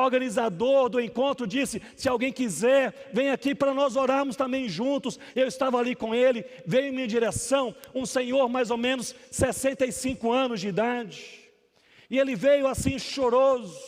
organizador do encontro disse: se alguém quiser, vem aqui para nós orarmos também juntos. Eu estava ali com ele, veio em minha direção um senhor mais ou menos 65 anos de idade, e ele veio assim choroso,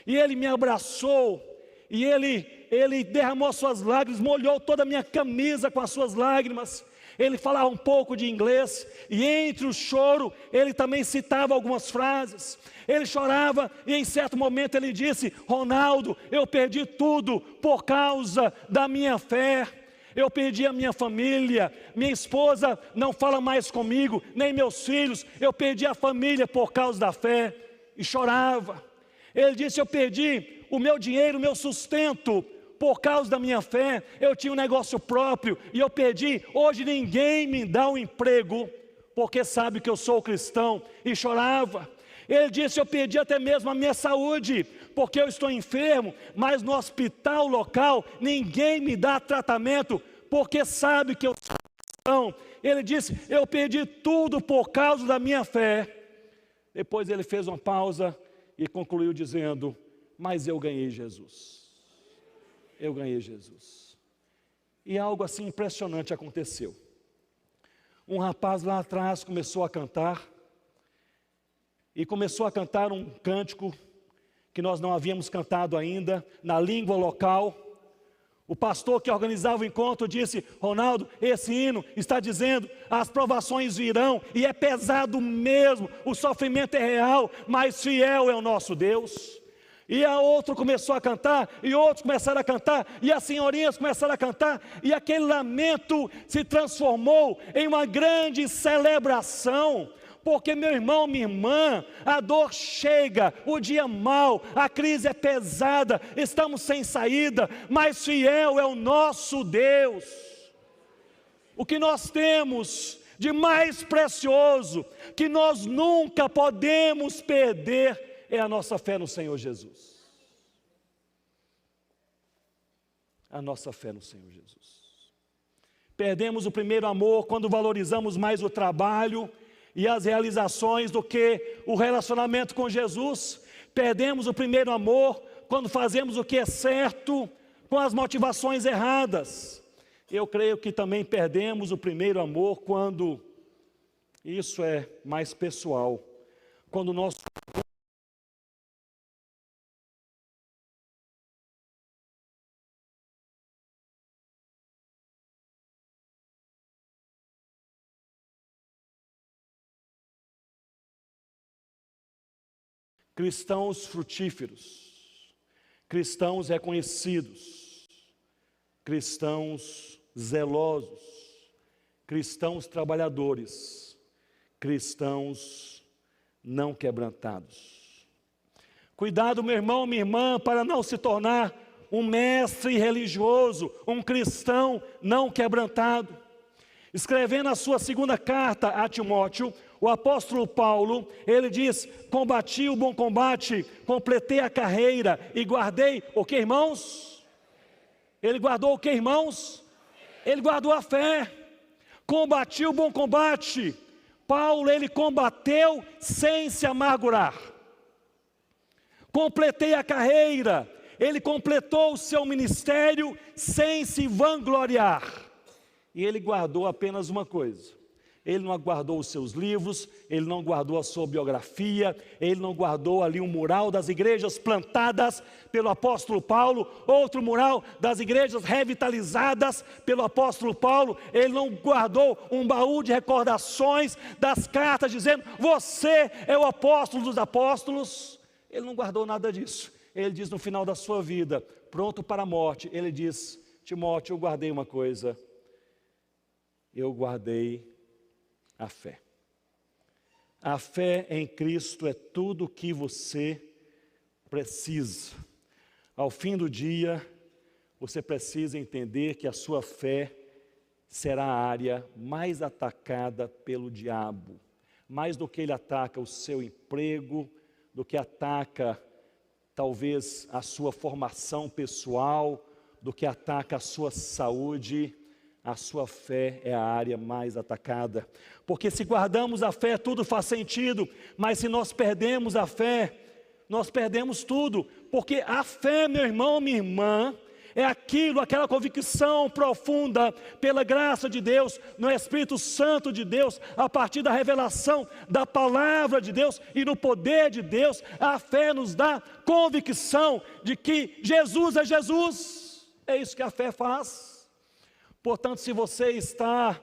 e ele me abraçou, e ele derramou suas lágrimas, molhou toda a minha camisa com as suas lágrimas. Ele falava um pouco de inglês, e entre o choro, ele também citava algumas frases. Ele chorava, e em certo momento ele disse: Ronaldo, eu perdi tudo por causa da minha fé. Eu perdi a minha família, minha esposa não fala mais comigo, nem meus filhos. Eu perdi a família por causa da fé. E chorava. Ele disse: eu perdi o meu dinheiro, o meu sustento por causa da minha fé. Eu tinha um negócio próprio e eu perdi. Hoje ninguém me dá um emprego porque sabe que eu sou cristão. E chorava. Ele disse: eu perdi até mesmo a minha saúde, porque eu estou enfermo, mas no hospital local ninguém me dá tratamento porque sabe que eu sou cristão. Ele disse: eu perdi tudo por causa da minha fé. Depois ele fez uma pausa e concluiu dizendo: mas eu ganhei Jesus. Eu ganhei Jesus. E algo assim impressionante aconteceu. Um rapaz lá atrás começou a cantar, e começou a cantar um cântico que nós não havíamos cantado ainda, na língua local. O pastor que organizava o encontro disse: Ronaldo, esse hino está dizendo: as provações virão, e é pesado mesmo, o sofrimento é real, mas fiel é o nosso Deus. E a outro começou a cantar, e outros começaram a cantar, e as senhorinhas começaram a cantar, e aquele lamento se transformou em uma grande celebração. Porque, meu irmão, minha irmã, a dor chega, o dia mau, a crise é pesada, estamos sem saída, mas fiel é o nosso Deus. O que nós temos de mais precioso, que nós nunca podemos perder, é a nossa fé no Senhor Jesus. A nossa fé no Senhor Jesus. Perdemos o primeiro amor quando valorizamos mais o trabalho e as realizações do que o relacionamento com Jesus. Perdemos o primeiro amor quando fazemos o que é certo com as motivações erradas. Eu creio que também perdemos o primeiro amor quando, isso é mais pessoal, quando nós cristãos frutíferos, cristãos reconhecidos, cristãos zelosos, cristãos trabalhadores, cristãos não quebrantados. Cuidado, meu irmão, minha irmã, para não se tornar um mestre religioso, um cristão não quebrantado. Escrevendo a sua segunda carta a Timóteo, o apóstolo Paulo, ele diz: combati o bom combate, completei a carreira e guardei o que, irmãos? Ele guardou o que, irmãos? Ele guardou a fé. Combati o bom combate. Paulo, ele combateu sem se amargurar. Completei a carreira. Ele completou o seu ministério sem se vangloriar. E ele guardou apenas uma coisa: ele não guardou os seus livros, ele não guardou a sua biografia, ele não guardou ali um mural das igrejas plantadas pelo apóstolo Paulo, outro mural das igrejas revitalizadas pelo apóstolo Paulo. Ele não guardou um baú de recordações das cartas dizendo: você é o apóstolo dos apóstolos. Ele não guardou nada disso. Ele diz no final da sua vida, pronto para a morte, ele diz: Timóteo, eu guardei uma coisa, eu guardei a fé. A fé em Cristo é tudo o que você precisa. Ao fim do dia, você precisa entender que a sua fé será a área mais atacada pelo diabo. Mais do que ele ataca o seu emprego, do que ataca talvez a sua formação pessoal, do que ataca a sua saúde, a sua fé é a área mais atacada. Porque se guardamos a fé, tudo faz sentido, mas se nós perdemos a fé, nós perdemos tudo, porque a fé, meu irmão, minha irmã, é aquela convicção profunda, pela graça de Deus, no Espírito Santo de Deus, a partir da revelação da palavra de Deus e no poder de Deus. A fé nos dá convicção de que Jesus é Jesus. É isso que a fé faz. Portanto, se você está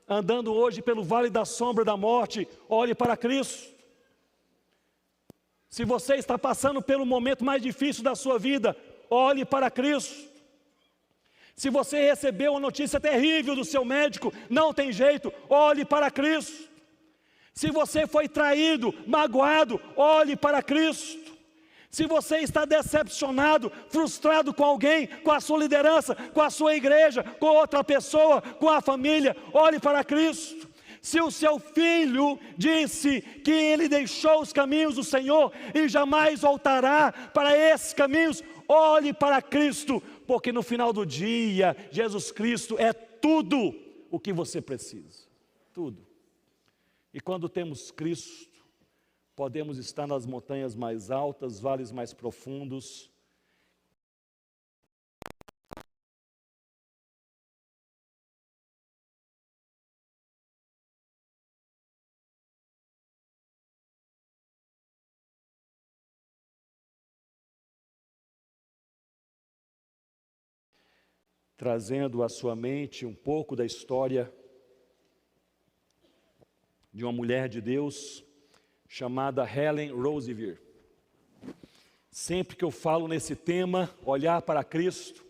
andando hoje pelo vale da sombra da morte, olhe para Cristo. Se você está passando pelo momento mais difícil da sua vida, olhe para Cristo. Se você recebeu uma notícia terrível do seu médico, não tem jeito, olhe para Cristo. Se você foi traído, magoado, olhe para Cristo. Se você está decepcionado, frustrado com alguém, com a sua liderança, com a sua igreja, com outra pessoa, com a família, olhe para Cristo. Se o seu filho disse que ele deixou os caminhos do Senhor e jamais voltará para esses caminhos, olhe para Cristo, porque no final do dia, Jesus Cristo é tudo o que você precisa, tudo. E quando temos Cristo, podemos estar nas montanhas mais altas, vales mais profundos. Trazendo à sua mente um pouco da história de uma mulher de Deus chamada Helen Roseveare. Sempre que eu falo nesse tema, olhar para Cristo,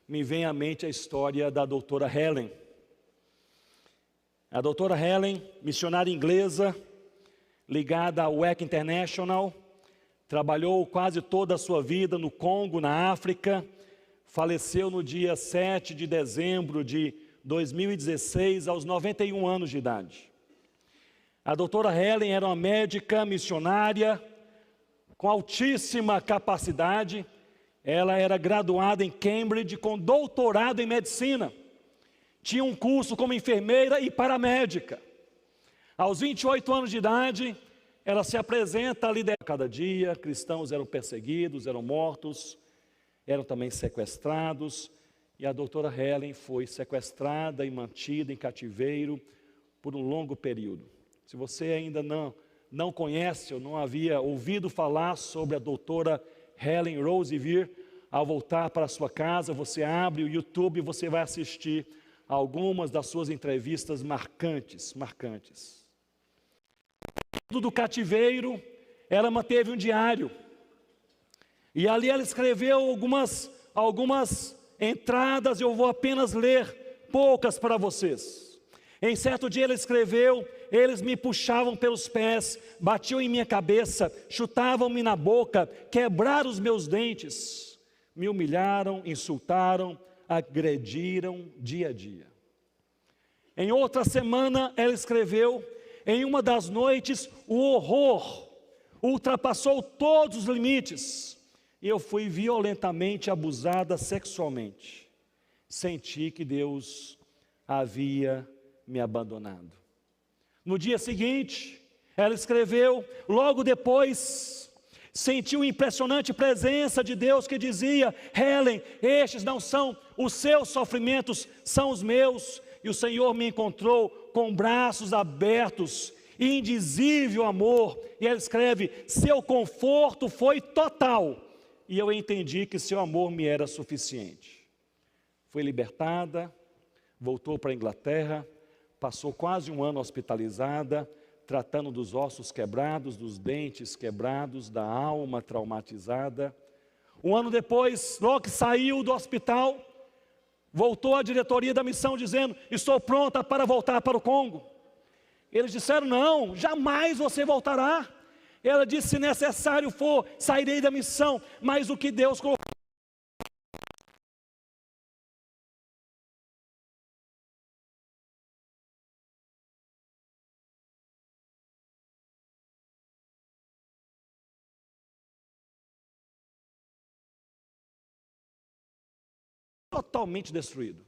me vem à mente a história da doutora Helen. A doutora Helen, missionária inglesa, ligada ao WEC International, trabalhou quase toda a sua vida no Congo, na África. Faleceu no dia 7 de dezembro de 2016, aos 91 anos de idade. A doutora Helen era uma médica missionária com altíssima capacidade. Ela era graduada em Cambridge com doutorado em medicina. Tinha um curso como enfermeira e paramédica. Aos 28 anos de idade, ela se apresenta a liderar. Cada dia, cristãos eram perseguidos, eram mortos, eram também sequestrados, e a doutora Helen foi sequestrada e mantida em cativeiro por um longo período. Se você ainda não conhece ou não havia ouvido falar sobre a doutora Helen Roseveare, ao voltar para a sua casa, você abre o YouTube e você vai assistir algumas das suas entrevistas marcantes. Do cativeiro, ela manteve um diário. E ali ela escreveu algumas entradas, eu vou apenas ler poucas para vocês. Em certo dia ela escreveu: eles me puxavam pelos pés, batiam em minha cabeça, chutavam-me na boca, quebraram os meus dentes, me humilharam, insultaram, agrediram dia a dia. Em outra semana ela escreveu: em uma das noites o horror ultrapassou todos os limites. E eu fui violentamente abusada sexualmente. Senti que Deus havia me abandonado. No dia seguinte, ela escreveu: logo depois, senti uma impressionante presença de Deus que dizia: Helen, estes não são os seus sofrimentos, são os meus. E o Senhor me encontrou com braços abertos, indizível amor. E ela escreve: seu conforto foi total. E eu entendi que seu amor me era suficiente. Foi libertada, voltou para a Inglaterra, passou quase um ano hospitalizada, tratando dos ossos quebrados, dos dentes quebrados, da alma traumatizada. Um ano depois, logo que saiu do hospital, voltou à diretoria da missão dizendo: estou pronta para voltar para o Congo. Eles disseram: não, jamais você voltará. Ela disse: se necessário for, sairei da missão, mas o que Deus colocou. Totalmente destruído.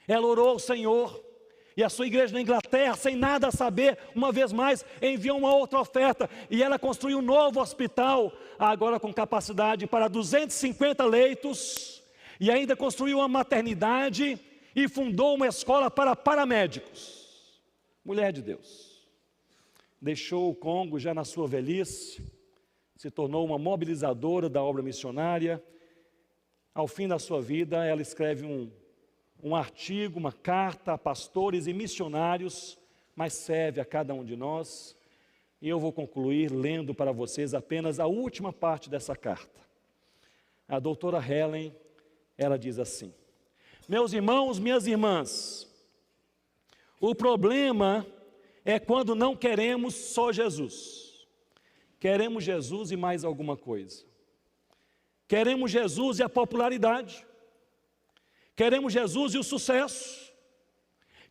Ela orou ao Senhor, E a sua igreja na Inglaterra, sem nada a saber, uma vez mais, enviou uma outra oferta. E ela construiu um novo hospital, agora com capacidade para 250 leitos. E ainda construiu uma maternidade e fundou uma escola para paramédicos. Mulher de Deus. Deixou o Congo já na sua velhice, se tornou uma mobilizadora da obra missionária. Ao fim da sua vida, ela escreve um artigo, uma carta a pastores e missionários, mas serve a cada um de nós. E eu vou concluir lendo para vocês apenas a última parte dessa carta. A doutora Helen, ela diz assim: meus irmãos, minhas irmãs, o problema é quando não queremos só Jesus. Queremos Jesus e mais alguma coisa. Queremos Jesus e a popularidade. Queremos Jesus e o sucesso.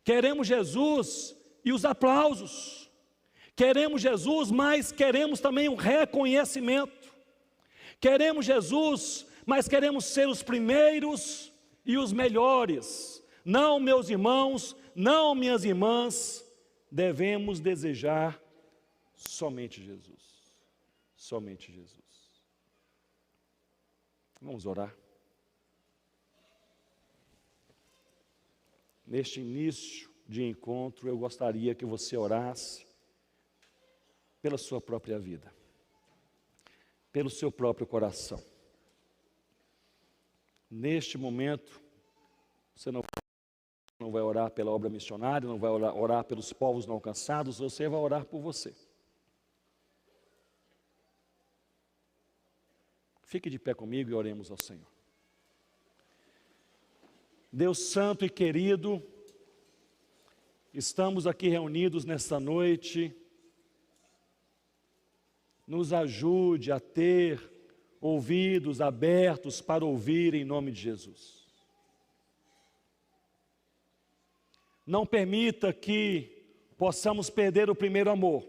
Queremos Jesus e os aplausos. Queremos Jesus, mas queremos também um reconhecimento. Queremos Jesus, mas queremos ser os primeiros e os melhores. Não, meus irmãos, não, minhas irmãs, devemos desejar somente Jesus. Somente Jesus. Vamos orar. Neste início de encontro, eu gostaria que você orasse pela sua própria vida, pelo seu próprio coração. Neste momento, você não vai orar pela obra missionária, não vai orar pelos povos não alcançados, você vai orar por você. Fique de pé comigo e oremos ao Senhor. Deus santo e querido, estamos aqui reunidos nesta noite. Nos ajude a ter ouvidos abertos para ouvir em nome de Jesus. Não permita que possamos perder o primeiro amor.